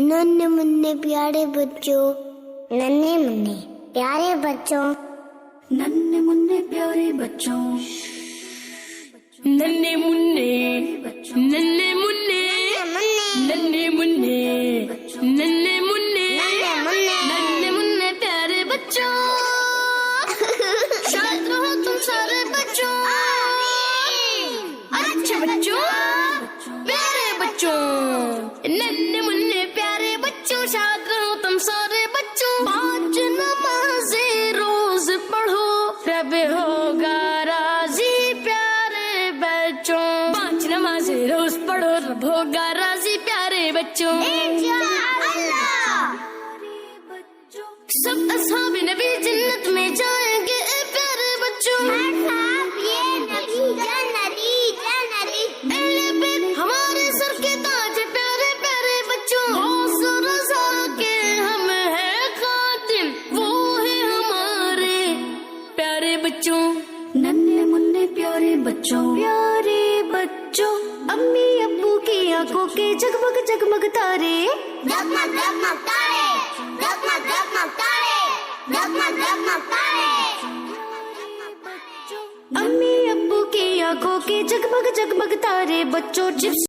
नन्हे मुन्ने प्यारे बच्चों, नन्हे मुन्ने प्यारे बच्चों, नन्हे मुन्ने प्यारे बच्चों, नन्हे मुन्ने नन्हे मुन्ने नन्हे मुन्ने नन्हे मुन्ने नन्हे मुन्ने प्यारे बच्चों, शायद रहो तुम सारे बच्चों, अच्छे बच्चों, प्यारे बच्चों, नन्हे मुन्ने प्यारे बच्चों, शायद रहो तुम सारे बच्चों। 5 नमाज़ें रोज पढ़ो, रब होगा राजी प्यारे बच्चों। 5 नमाज़ें रोज पढ़ो, रब होगा राजी प्यारे बच्चों। सब असहाब नबी जन्नत में जाएंगे प्यारे बच्चों। हमारे सर के ताज प्यारे प्यारे बच्चों। हौसला के हम हैं खातिम, वो है हमारे प्यारे बच्चों। नन्हे मुन्ने प्यारे बच्चों, प्यारे बच्चों, अम्मी अब्बू की आंखों के जगमग जगमग तारे, जगमग जगमग तारे, जगमग जगमग तारे, जगमग जगमग तारे। अम्मी अब्बू की आंखों के जगमग जगमग तारे बच्चों। चिप्स